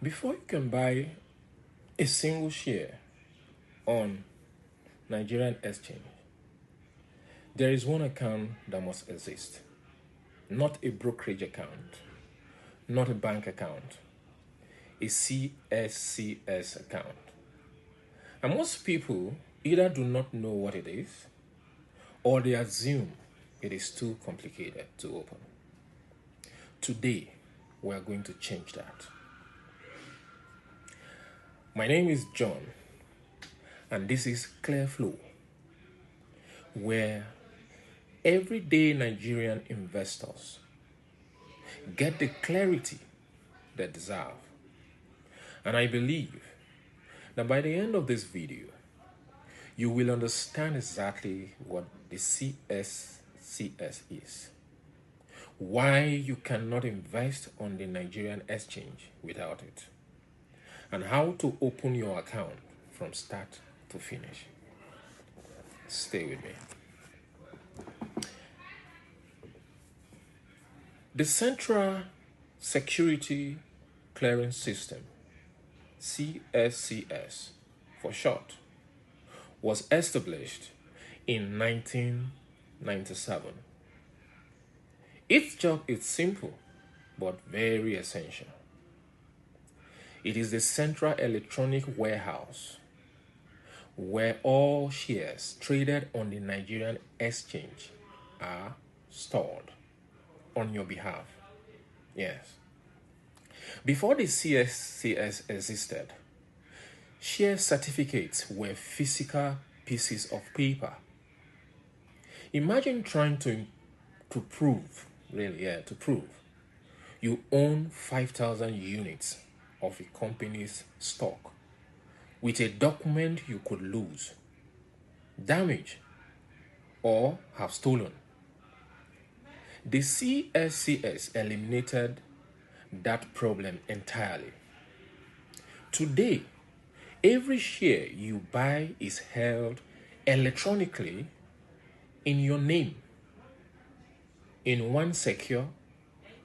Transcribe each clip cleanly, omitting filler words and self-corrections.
Before you can buy a single share on Nigerian Exchange, there is one account that must exist. Not a brokerage account, not a bank account, a CSCS account. And most people either do not know what it is or they assume it is too complicated to open. Today, we are going to change that. My name is John, and this is ClearFlow, where everyday Nigerian investors get the clarity they deserve. And I believe that by the end of this video, you will understand exactly what the CSCS is, why you cannot invest on the Nigerian Exchange without it, and how to open your account from start to finish. Stay with me. The Central Security Clearance System, CSCS for short, was established in 1997. Its job is simple but very essential. It is the central electronic warehouse where all shares traded on the Nigerian Exchange are stored on your behalf. Yes. Before the CSCS existed, share certificates were physical pieces of paper. Imagine trying to prove you own 5,000 units of a company's stock with a document you could lose, damage, or have stolen. The CSCS eliminated that problem entirely. Today, every share you buy is held electronically in your name in one secure,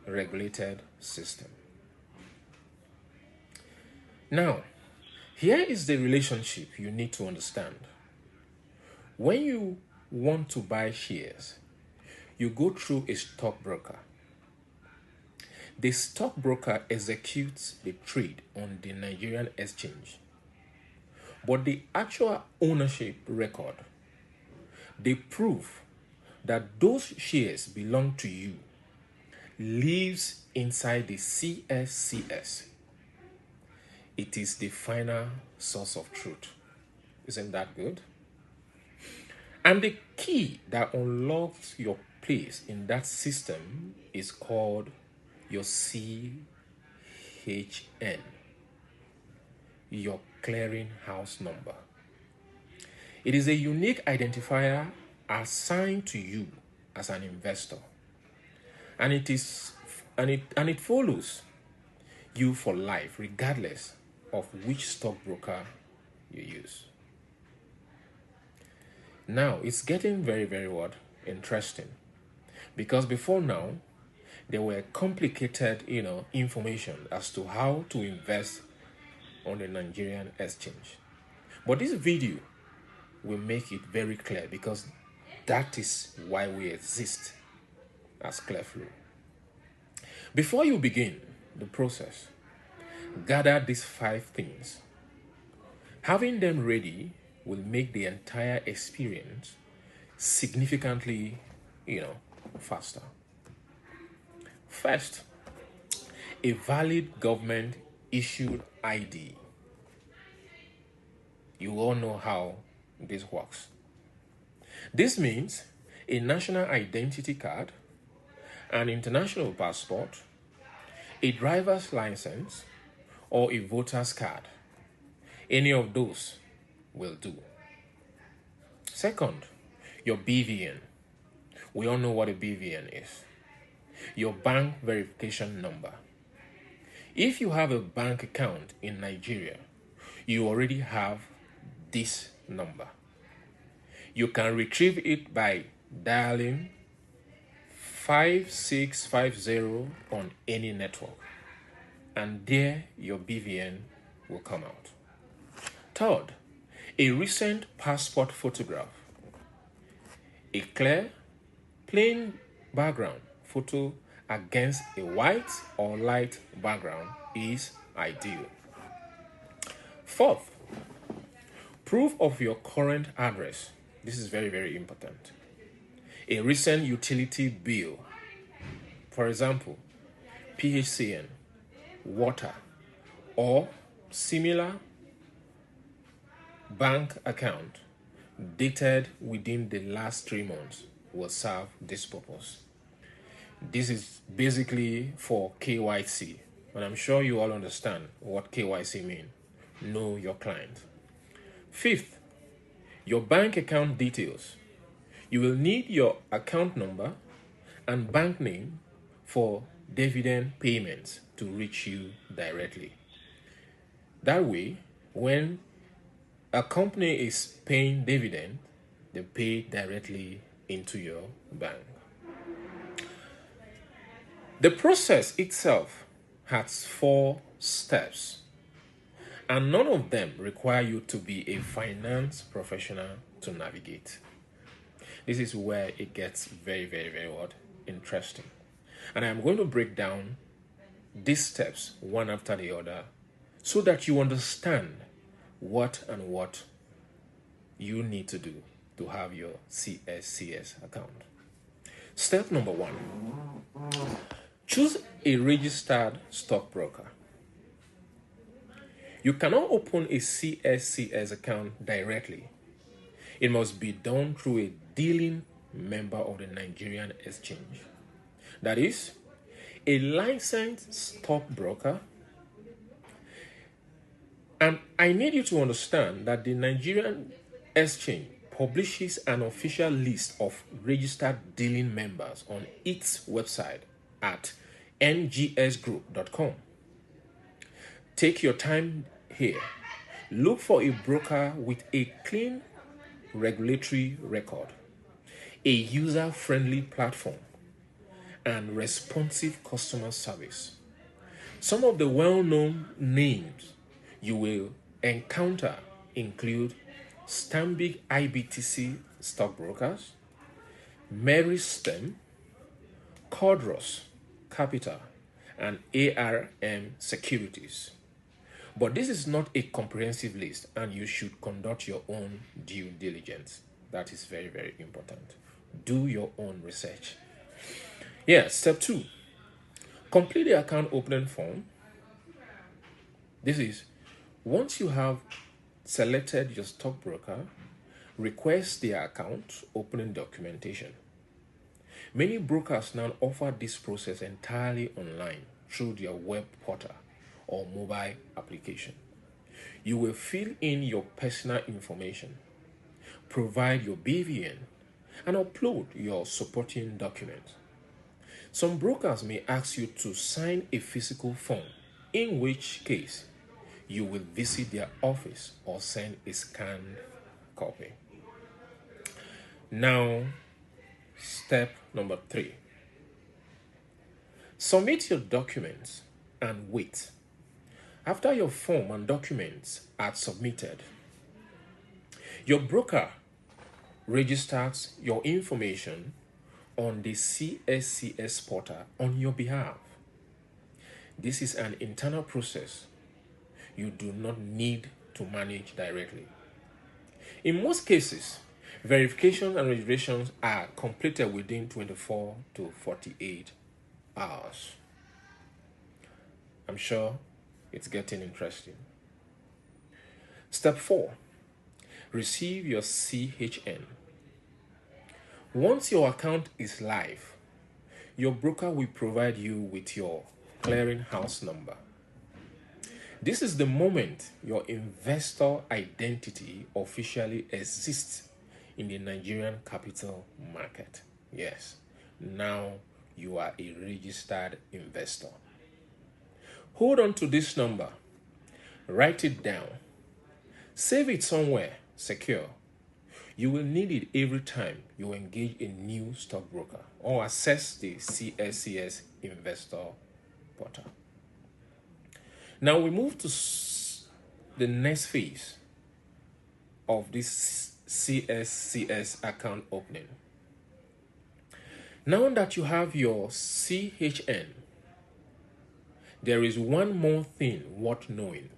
regulated system. Now, here is the relationship you need to understand. When you want to buy shares, you go through a stockbroker. The stockbroker executes the trade on the Nigerian Exchange, but the actual ownership record, the proof that those shares belong to you, lives inside the CSCS. It is the final source of truth. Isn't that good? And the key that unlocks your place in that system is called your CHN, your clearinghouse number. It is a unique identifier assigned to you as an investor, and it follows you for life, regardless of which stockbroker you use. Now it's getting very, very interesting, because before now there were complicated, information as to how to invest on the Nigerian Exchange. But this video will make it very clear, because that is why we exist as ClearFlow. Before you begin the process, gather these 5 things. Having them ready will make the entire experience significantly, faster. First, a valid government issued ID. You all know how this works. This means a national identity card, an international passport, a driver's license, or a voter's card. Any of those will do. Second, your BVN. We all know what a BVN is. Your bank verification number. If you have a bank account in Nigeria, you already have this number. You can retrieve it by dialing 5650 on any network. and there your BVN will come out. Third, a recent passport photograph. A clear, plain background photo against a white or light background is ideal. Fourth, proof of your current address. This is very, very important. A recent utility bill, for example, PHCN, water, or similar bank account dated within the last 3 months will serve this purpose. This is basically for KYC, and I'm sure you all understand what KYC means. Know your client. Fifth, your bank account details. You will need your account number and bank name for dividend payments to reach you directly. That way, when a company is paying dividend, they pay directly into your bank. The process itself has 4 steps, and none of them require you to be a finance professional to navigate. This is where it gets very, very, very interesting. And I'm going to break down these steps one after the other so that you understand what you need to do to have your CSCS account. Step number 1. Choose a registered stockbroker. You cannot open a CSCS account directly. It must be done through a dealing member of the Nigerian Exchange. That is, a licensed stockbroker. And I need you to understand that the Nigerian Exchange publishes an official list of registered dealing members on its website at ngsgroup.com. Take your time here. Look for a broker with a clean regulatory record, a user-friendly platform, and responsive customer service. Some of the well-known names you will encounter include Stanbic IBTC Stockbrokers, Meristem, Cordros Capital, and ARM Securities. But this is not a comprehensive list, and you should conduct your own due diligence. That is very, very important. Do your own research. Step 2. Complete the account opening form. This is, once you have selected your stockbroker, request their account opening documentation. Many brokers now offer this process entirely online through their web portal or mobile application. You will fill in your personal information, provide your BVN, and upload your supporting documents. Some brokers may ask you to sign a physical form, in which case you will visit their office or send a scanned copy. Now, step number 3. Submit your documents and wait. After your form and documents are submitted, your broker registers your information on the CSCS portal on your behalf. This is an internal process you do not need to manage directly. In most cases, verifications and registrations are completed within 24 to 48 hours. I'm sure it's getting interesting. Step 4. Receive your CHN. Once your account is live, your broker will provide you with your clearinghouse number. This is the moment your investor identity officially exists in the Nigerian capital market. Yes, now you are a registered investor. Hold on to this number. Write it down. Save it somewhere secure. You will need it every time you engage a new stockbroker or access the CSCS investor portal. Now we move to the next phase of this CSCS account opening. Now that you have your CHN, there is one more thing worth knowing.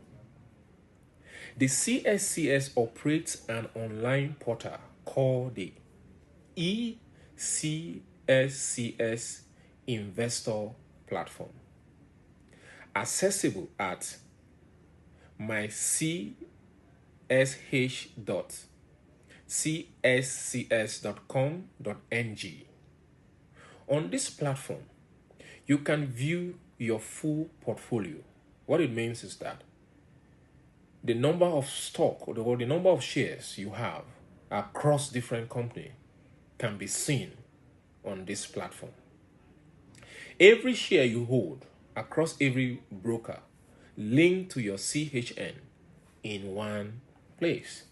The CSCS operates an online portal called the CSCS Investor Platform, accessible at mycsh.cscs.com.ng. On this platform, you can view your full portfolio. What it means is that the number of stock or the number of shares you have across different companies can be seen on this platform. Every share you hold across every broker linked to your CHN in one place.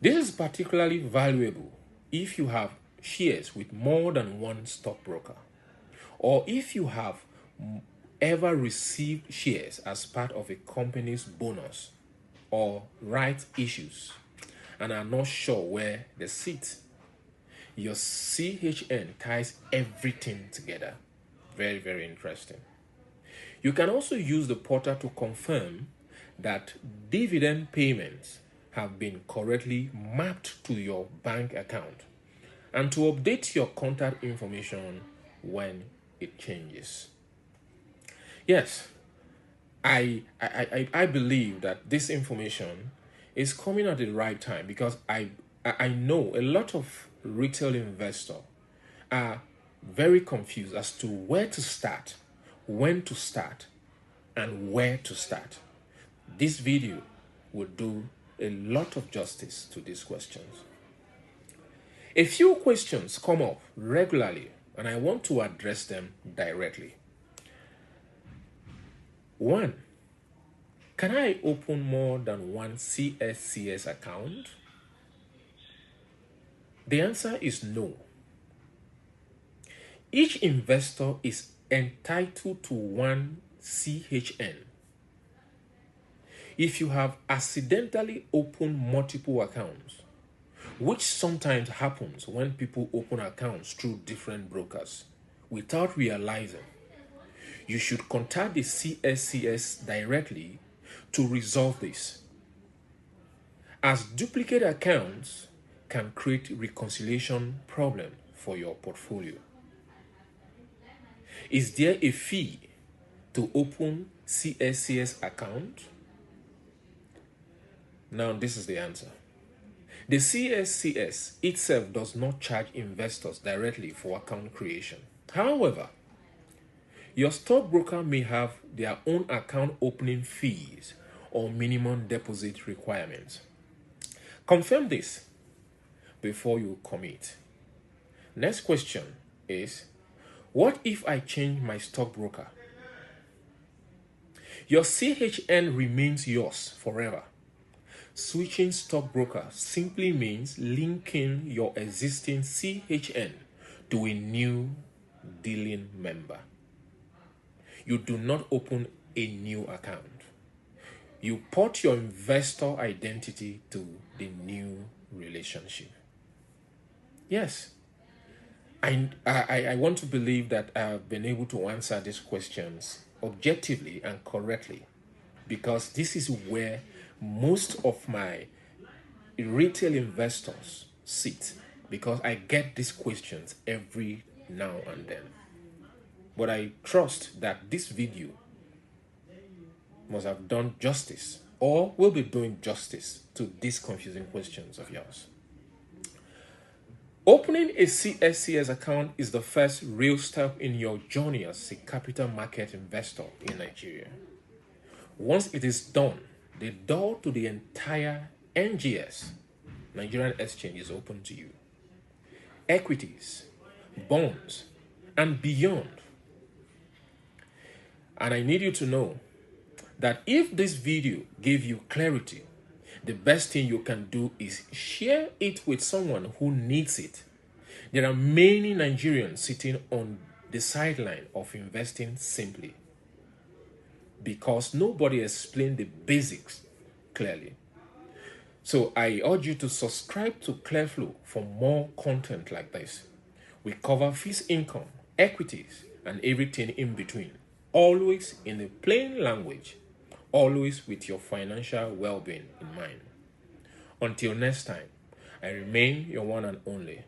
This is particularly valuable if you have shares with more than one stockbroker, or if you have ever received shares as part of a company's bonus or right issues and are not sure where they sit. Your CHN ties everything together. Very, very interesting. You can also use the portal to confirm that dividend payments have been correctly mapped to your bank account and to update your contact information when it changes. Yes, I believe that this information is coming at the right time because I know a lot of retail investors are very confused as to where to start, when to start, and where to start. This video will do a lot of justice to these questions. A few questions come up regularly, and I want to address them directly. 1. Can I open more than one CSCS account? The answer is no. Each investor is entitled to one CHN. If you have accidentally opened multiple accounts, which sometimes happens when people open accounts through different brokers without realizing, you should contact the CSCS directly to resolve this, as duplicate accounts can create reconciliation problem for your portfolio. Is there a fee to open CSCS account? Now this is the answer. The CSCS itself does not charge investors directly for account creation. However, your stockbroker may have their own account opening fees or minimum deposit requirements. Confirm this before you commit. Next question is, what if I change my stockbroker? Your CHN remains yours forever. Switching stockbroker simply means linking your existing CHN to a new dealing member. You do not open a new account. You port your investor identity to the new relationship. Yes, I want to believe that I've been able to answer these questions objectively and correctly, because this is where most of my retail investors sit, because I get these questions every now and then. But I trust that this video must have done justice or will be doing justice to these confusing questions of yours. Opening a CSCS account is the first real step in your journey as a capital market investor in Nigeria. Once it is done, the door to the entire NGS, Nigerian Exchange, is open to you. Equities, bonds, and beyond. And I need you to know that if this video gave you clarity, the best thing you can do is share it with someone who needs it. There are many Nigerians sitting on the sideline of investing simply. because nobody explained the basics clearly. So I urge you to subscribe to ClearFlow for more content like this. We cover fixed income, equities, and everything in between, always in a plain language, always with your financial well-being in mind. Until next time, I remain your one and only